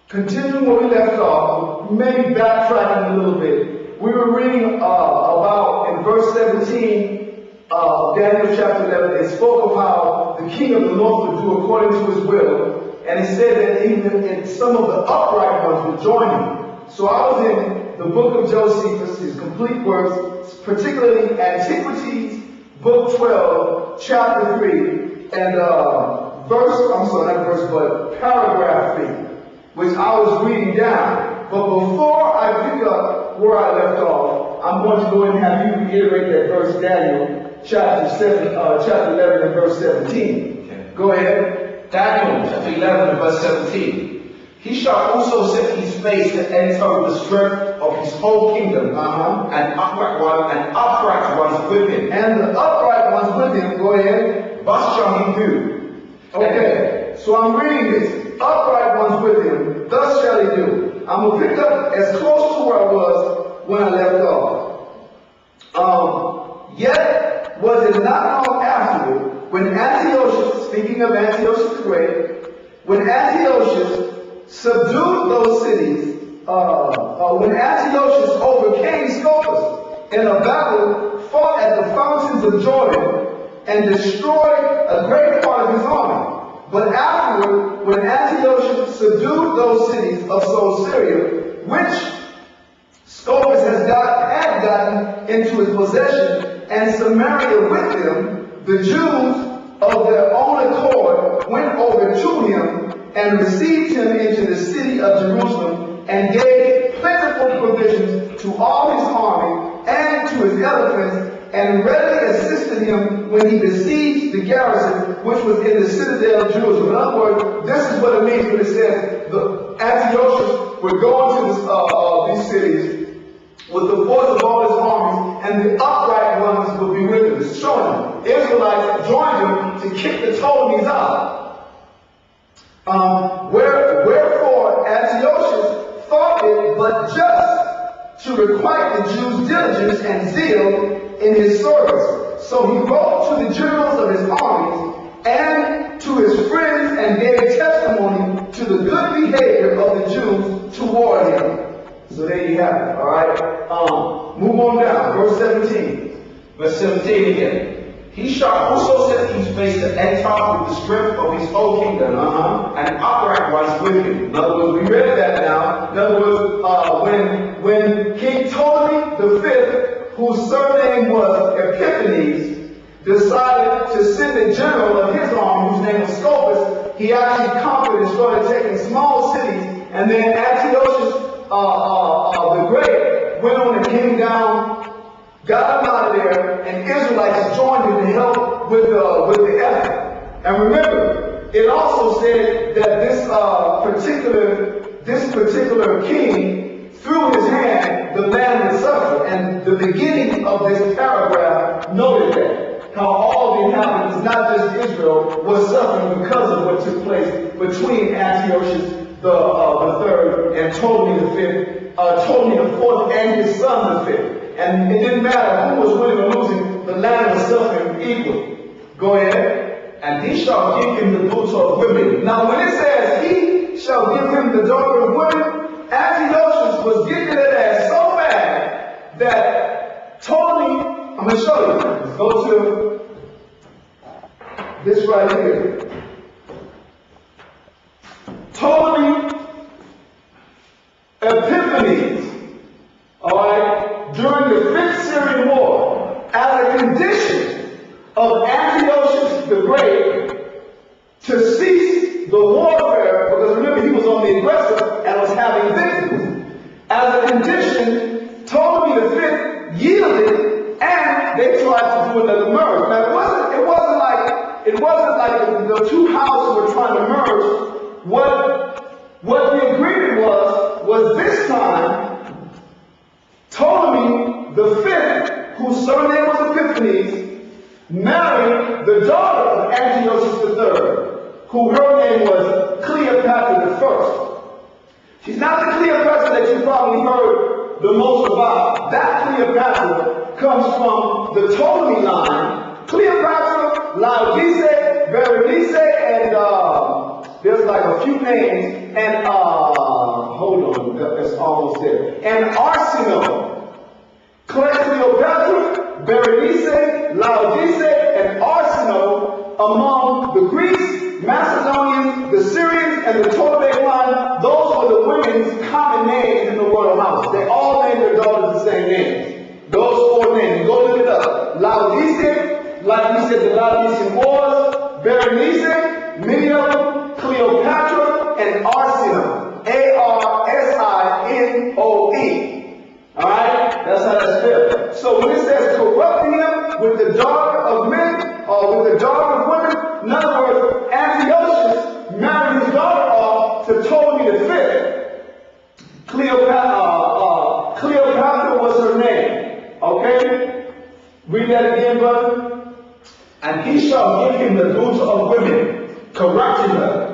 Continuing where we left off, maybe backtracking a little bit. We were reading about in verse 17, Daniel chapter 11, it spoke of how the king of the north would do according to his will. And it said that even some of the upright ones would join him. So I was in the book of Josephus, his complete works, particularly Antiquities, book 12, chapter 3, and paragraph 3, which I was reading down. But before I pick up where I left off, I'm going to go ahead and have you reiterate that verse, Daniel, chapter 11 and verse 17. Okay. Go ahead. Daniel, chapter 11 and verse 17. He shall also set his face to enter with the strength of his whole kingdom, and upright ones with him. And the upright ones with him, go ahead. Thus shall he do. Okay, so I'm reading this. Upright ones with him, thus shall he do. I'm going to pick up as close to where I was when I left off. Yet was it not long afterward, when Antiochus, speaking of Antiochus the Great, when Antiochus subdued those cities, when Antiochus overcame Scopas in a battle fought at the fountains of Jordan and destroyed a great part of his army. But afterward, when Antiochus subdued those cities of Syria, which Scopas had gotten into his possession, and Samaria with them, the Jews of their own accord went over to him and received him into the city of Jerusalem, and gave plentiful provisions to all his army and to his elephants, and readily assisted him when he besieged the garrison which was in the citadel of Jerusalem. In other words, this is what it means when it says the Antiochus would go into these cities with the force of all his armies, and the upright ones would be with him. It's showing them. Israelites joined him to kick the Ptolemies out. Wherefore Antiochus thought it but just to requite the Jews' diligence and zeal in his service. So he wrote to the generals of his armies and to his friends, and gave testimony to the good behavior of the Jews toward him. So there you have it. All right. Move on down. Verse 17. Verse 17 again. He shall also set his face to enter with the strength of his whole kingdom, and upright ones with him. In other words, we read that now. In other words, when King Ptolemy V, whose surname was Epiphanes, decided to send a general of his army, whose name was Scopas, he actually conquered and started taking small cities, and then Antiochus the Great went on and came down, got him out of there, and Israelites joined him to help with the effort. And remember, it also said that this particular king, through his hand, the land would suffer. And the beginning of this paragraph noted that, how all the inhabitants, not just Israel, was suffering because of what took place between Antiochus the third and Ptolemy the fifth, Ptolemy the fourth, and his son the fifth. And it didn't matter who was winning or losing, the land was suffering equally. Go ahead. And he shall give him the daughter of women. Now when it says he shall give him the daughter of women, Antiochus was getting that ass so bad that Ptolemy, I'm going to show you. Let's go to this right here. Ptolemy Epiphanes, all right, during the 5th Syrian War, as a condition of Antiochus the Great to cease the warfare, because remember he was on the aggressor and was having victories. As a condition, Ptolemy V yielded, and they tried to do another merge. Now it wasn't like the two houses were trying to merge. What the agreement was this time, Ptolemy V, whose surname was Epiphanes, married the daughter of Antiochus III, who her name was Cleopatra I. She's not the Cleopatra that you probably heard the most about. That Cleopatra comes from the Ptolemy line. Cleopatra, Laodice, Berenice, and There's like a few names, and hold on, it's almost there. And Arsinoe, Cleopatra, Berenice, Laodice, and Arsinoe among the Greeks, Macedonians, the Syrians, and the Ptolemaic line. Those were the women's common names in the royal house. They all named their daughters the same names. Those four names. Go look it up. Laodice, like we said, the Laodicean wars. Berenice, many of them. Cleopatra, and Arsinoe. Arsinoe. Alright? That's how that's spelled. So when it says corrupting him with the daughter of men, or with the daughter of women, in other words, Antiochus married his daughter off to Ptolemy V. Cleopatra was her name. Okay? Read that again, brother. And he shall give him the daughter of women, corrupting her.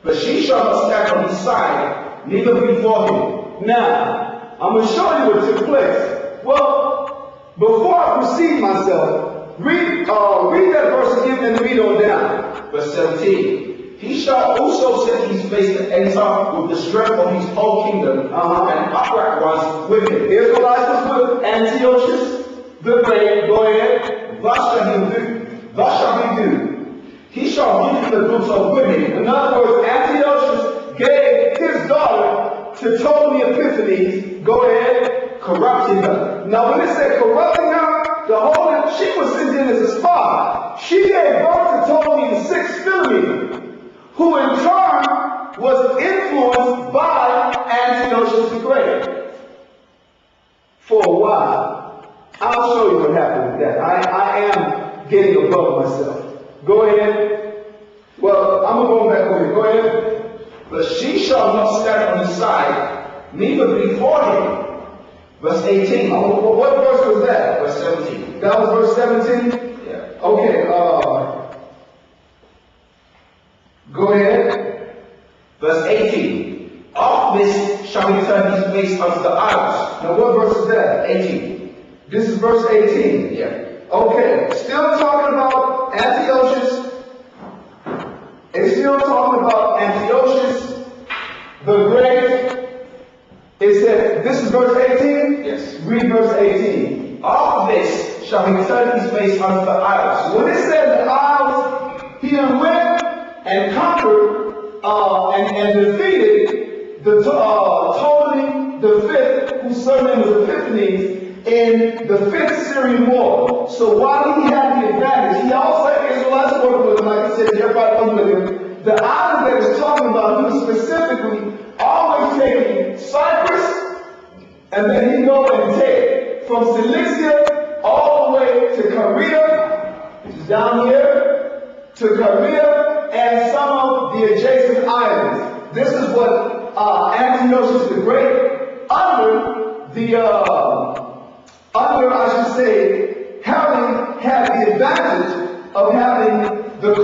But she shall not stand on his side, neither before him. Now, I'm going to show you what took place. Well, before I proceed myself, read that verse again and read on down. Verse 17. He shall also set his face to enter with the strength of his whole kingdom, and upright ones with him. Israelites was with Antiochus the Great. Go ahead. Thus shall he do. He shall give him the daughter of women. In other words, Antiochus gave his daughter to Ptolemy Epiphanes. Go ahead. Corrupting her. Now when it said corrupting her, she was sent in as a spy. She gave birth to Ptolemy VI Philometor, who in turn was influenced by Antiochus the Great. For a while. I'll show you what happened with that. I am getting above myself. Go ahead. Well, I'm going back over here. Go ahead. But she shall not stand on his side, neither before him. Verse 18. What verse was that? Verse 17. That was verse 17? Yeah. Okay. Go ahead. Verse 18. Of this shall he turn his face unto the isles. Now what verse is that? 18. This is verse 18. Yeah. Okay, still talking about Antiochus. It's still talking about Antiochus the Great. It said, this is verse 18? Yes. Read verse 18. Of this shall he turn his face unto the isles. When it says the isles, he done went and conquered and defeated the Ptolemy V, whose surname was Epiphanes, in the 5th Syrian war. So while he had the advantage, he also had Israelites working with him, like I said, everybody was with him. The island that he's talking about, he was specifically always taking Cyprus, and then he'd go and take from Cilicia all the way to Caria, which is down here, to Caria, and some of the adjacent islands. This is what Antiochus the Great, having had the advantage of having the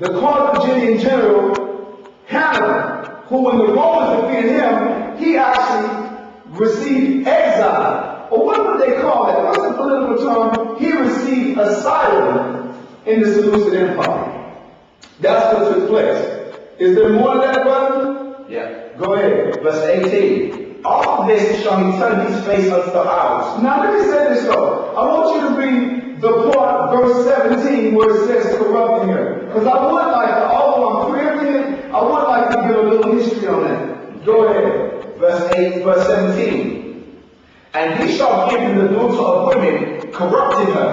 Carthaginian general Hannibal, who when the Romans defeated him, he actually received exile. Or what would they call that? What's the political term? He received asylum in the Seleucid Empire. That's what took place. Is there more to that, brother? Yeah. Go ahead. Verse 18. Of this shall he turn his face unto the isles. Now let me say this though. I want you to read the part, verse 17, where it says corrupting her. Because I would like to, although I'm preempting it, I would like to give a little history on that. Go ahead. Verse 17. And he shall give him the daughter of women, corrupting her.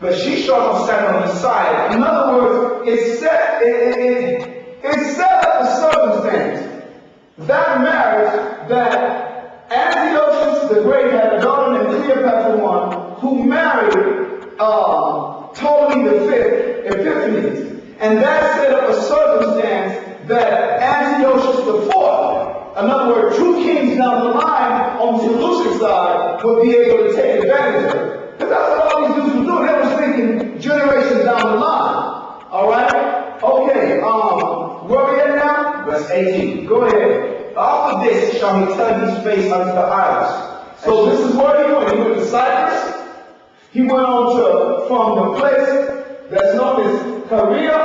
But she shall not stand on his side. In other words, it set up a circumstance. That marriage that Antiochus the Great had a daughter named Cleopatra I, who married Ptolemy V Epiphanes. And that set up a circumstance that Antiochus IV, in other words, 2 kings down the line on the Seleucid side, would be able to take advantage of it. Because that's what all these dudes were doing. They were thinking generations down the line. Alright? Okay, where we at now? Verse 18. Go ahead. After this shall he turn his face unto the isles. So this is where he went. He went to Cyprus. He went on from the place that's known as career